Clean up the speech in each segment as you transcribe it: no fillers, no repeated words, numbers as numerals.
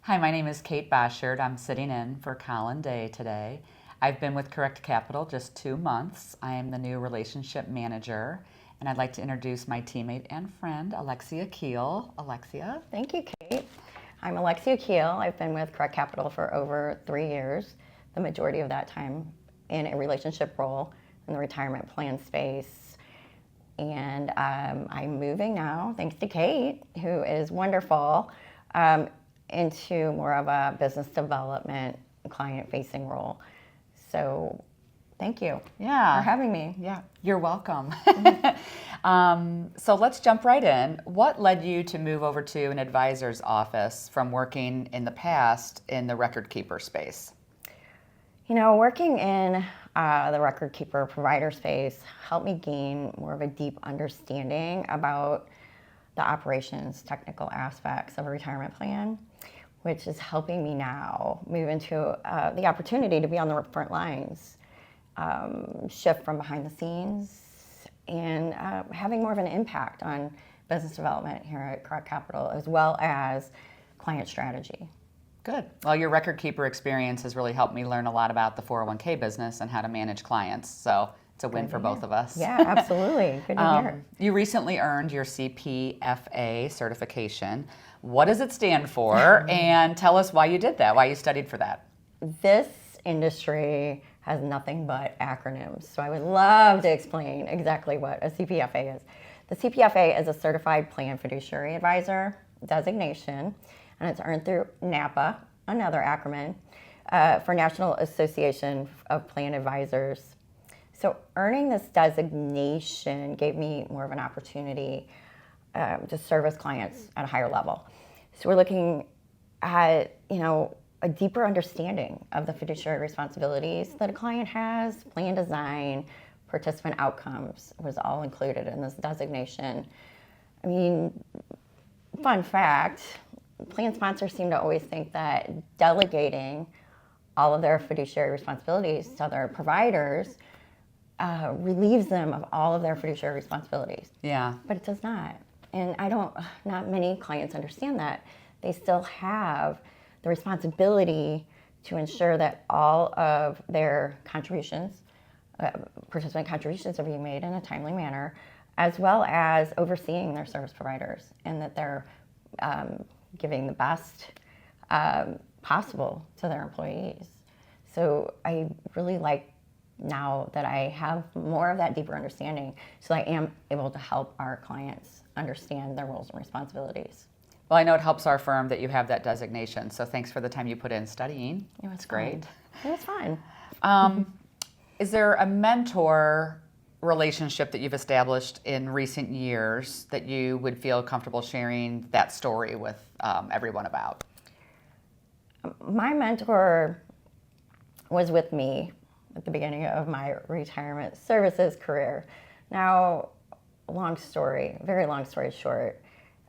Hi, my name is Kate Boschert. I'm sitting in for Colin Day today. I've been with Correct Capital just 2 months. I am the new relationship manager, and I'd like to introduce my teammate and friend, Alexia Keel. Alexia? Thank you, Kate. I'm Alexia Keel. I've been with Correct Capital for over 3 years, the majority of that time in a relationship role in the retirement plan space. And I'm moving now, thanks to Kate, who is wonderful, into more of a business development, client-facing role. So thank you for having me. Yeah, you're welcome. So let's jump right in. What led you to move over to an advisor's office from working in the past in the record keeper space? You know, working in the record keeper provider space helped me gain more of a deep understanding about the operations, technical aspects of a retirement plan, which is helping me now move into the opportunity to be on the front lines, shift from behind the scenes, and having more of an impact on business development here at Correct Capital, as well as client strategy. Good. Well, your record keeper experience has really helped me learn a lot about the 401k business and how to manage clients. So it's a win for both of us. Yeah, absolutely. Good to hear. You recently earned your CPFA certification. What does it stand for? And tell us why you did that, why you studied for that. This industry has nothing but acronyms, so I would love to explain exactly what a CPFA is. The CPFA is a Certified Plan Fiduciary Advisor designation, and it's earned through NAPA, another acronym, for National Association of Plan Advisors. So earning this designation gave me more of an opportunity to service clients at a higher level. So we're looking at, a deeper understanding of the fiduciary responsibilities that a client has, plan design, participant outcomes was all included in this designation. I mean, fun fact, plan sponsors seem to always think that delegating all of their fiduciary responsibilities to other providers relieves them of all of their fiduciary responsibilities. Yeah. But it does not. And not many clients understand that. They still have the responsibility to ensure that all of their contributions, participant contributions, are being made in a timely manner, as well as overseeing their service providers, and that they're giving the best possible to their employees. So I really like now that I have more of that deeper understanding, so I am able to help our clients understand their roles and responsibilities. Well, I know it helps our firm that you have that designation, so thanks for the time you put in studying. It was It's great. It was fun. Is there a mentor relationship that you've established in recent years that you would feel comfortable sharing that story with everyone about? My mentor was with me at the beginning of my retirement services career. Now, very long story short,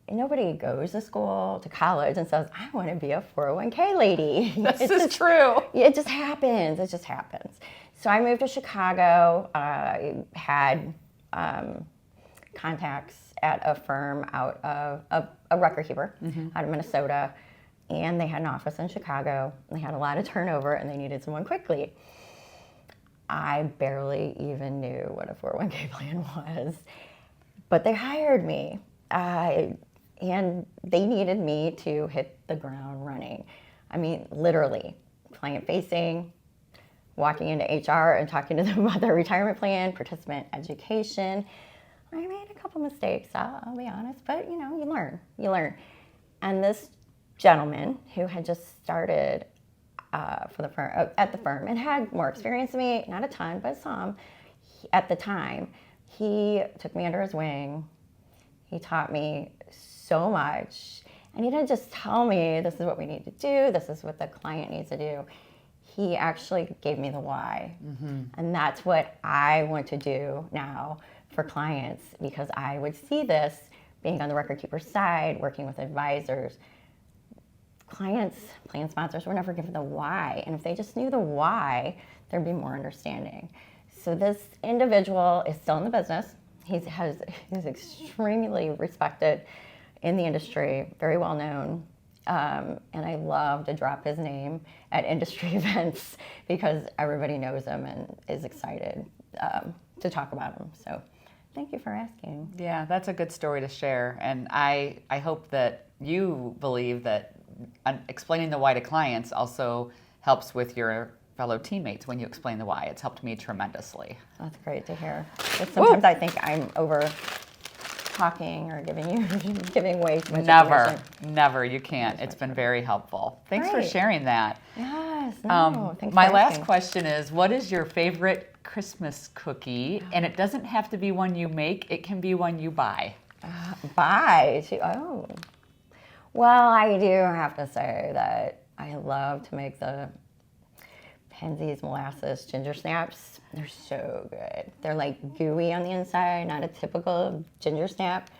nobody goes to school, to college, and says, I want to be a 401k lady. This is true. It just happens. It just happens. So I moved to Chicago. I had contacts at a firm out of a record keeper out of Minnesota, and they had an office in Chicago. They had a lot of turnover, and they needed someone quickly. I barely even knew what a 401k plan was, but they hired me. And they needed me to hit the ground running. I mean, literally, client-facing, walking into HR and talking to them about their retirement plan, participant education. I made a couple mistakes, I'll be honest, but you learn. And this gentleman who had just started at the firm and had more experience than me, not a ton, but some, at the time, he took me under his wing. He taught me so much, and he didn't just tell me this is what we need to do, this is what the client needs to do. He actually gave me the why. And that's what I want to do now for clients, because I would see this being on the record keeper side, working with advisors. Clients, plan sponsors were never given the why, and if they just knew the why, there'd be more understanding. So this individual is still in the business. He's extremely respected in the industry, very well known. And I love to drop his name at industry events because everybody knows him and is excited to talk about him. So thank you for asking. Yeah, that's a good story to share. And I hope that you believe that explaining the why to clients also helps with your fellow teammates when you explain the why. It's helped me tremendously. That's great to hear. But sometimes I think I'm over talking or giving way too much information. Never. You can't. It's been very helpful. Thanks for sharing that. Yes. Thanks my for last asking. question is, what is your favorite Christmas cookie? And it doesn't have to be one you make. It can be one you buy. Oh. Well, I do have to say that I love to make the Penzeys molasses ginger snaps. They're so good. They're like gooey on the inside, not a typical ginger snap.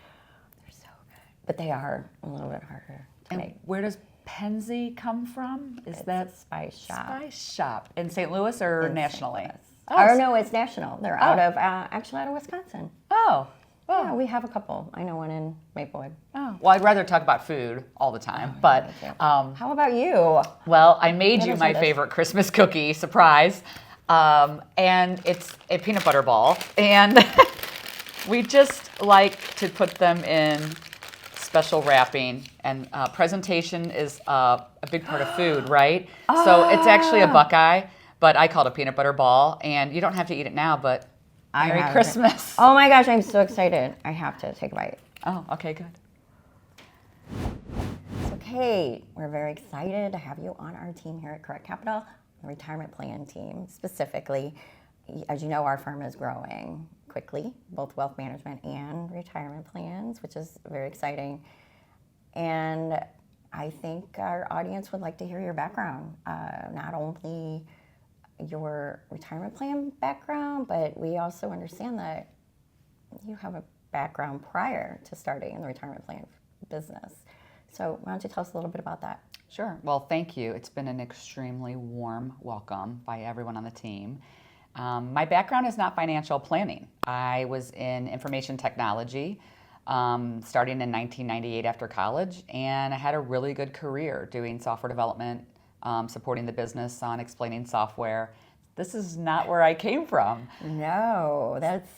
They're so good, but they are a little bit harder to make. Where does Penzey come from? Is that Spice Shop? Spice Shop in St. Louis or nationally? No, it's national. They're actually out of Wisconsin. Oh. Yeah, we have a couple. I know one in Maplewood. Oh. Well, I'd rather talk about food all the time, but how about you? Well, I made you my favorite Christmas cookie, surprise, and it's a peanut butter ball, and we just like to put them in special wrapping, and presentation is a big part of food, right? So it's actually a Buckeye, but I call it a peanut butter ball, and you don't have to eat it now, but Merry Christmas. Oh my gosh, I'm so excited. I have to take a bite. Oh, okay, good. So Kate, we're very excited to have you on our team here at Correct Capital, the retirement plan team specifically. As you know, our firm is growing quickly, both wealth management and retirement plans, which is very exciting. And I think our audience would like to hear your background, not only your retirement plan background, but we also understand that you have a background prior to starting in the retirement plan business. So why don't you tell us a little bit about that? Sure. Well, thank you. It's been an extremely warm welcome by everyone on the team. My background is not financial planning. I was in information technology starting in 1998 after college, and I had a really good career doing software development, supporting the business on explaining software. This is not where I came from. No, that's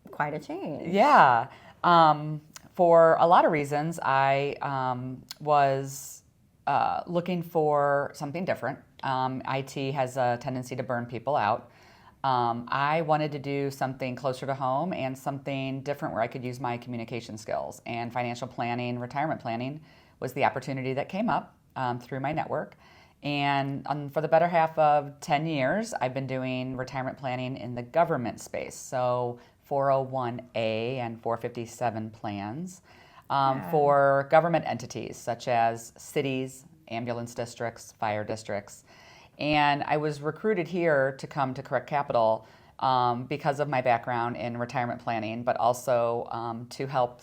quite a change. Yeah. For a lot of reasons, I was looking for something different. IT has a tendency to burn people out. I wanted to do something closer to home and something different where I could use my communication skills. And financial planning, retirement planning was the opportunity that came up through my network. And for the better half of 10 years, I've been doing retirement planning in the government space. So 401A and 457 plans for government entities such as cities, ambulance districts, fire districts. And I was recruited here to come to Correct Capital because of my background in retirement planning, but also to help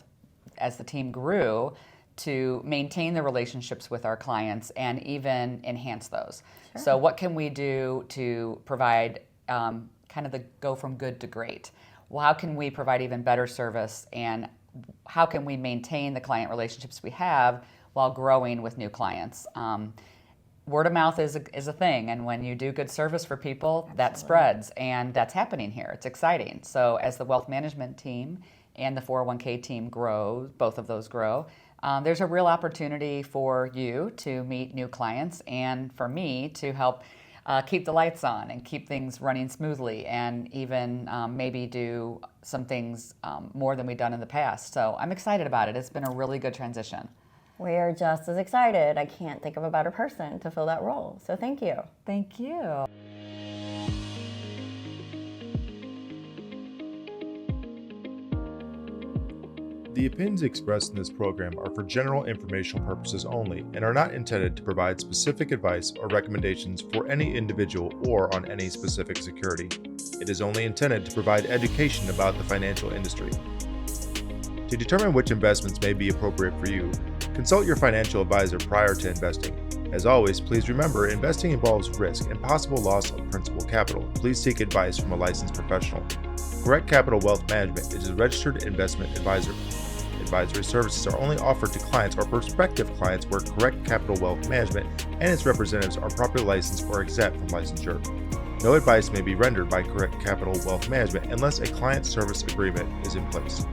as the team grew to maintain the relationships with our clients and even enhance those. Sure. So what can we do to provide kind of the go from good to great? Well, how can we provide even better service, and how can we maintain the client relationships we have while growing with new clients? Word of mouth is a thing, and when you do good service for people, that spreads, and that's happening here. It's exciting. So as the wealth management team and the 401k team grow, both of those grow, there's a real opportunity for you to meet new clients and for me to help keep the lights on and keep things running smoothly, and even maybe do some things more than we've done in the past. So I'm excited about it. It's been a really good transition. We are just as excited. I can't think of a better person to fill that role. So thank you. Thank you. The opinions expressed in this program are for general informational purposes only and are not intended to provide specific advice or recommendations for any individual or on any specific security. It is only intended to provide education about the financial industry. To determine which investments may be appropriate for you, consult your financial advisor prior to investing. As always, please remember, investing involves risk and possible loss of principal capital. Please seek advice from a licensed professional. Correct Capital Wealth Management is a registered investment advisor. advisory services are only offered to clients or prospective clients where Correct Capital Wealth Management and its representatives are properly licensed or exempt from licensure. No advice may be rendered by Correct Capital Wealth Management unless a client service agreement is in place.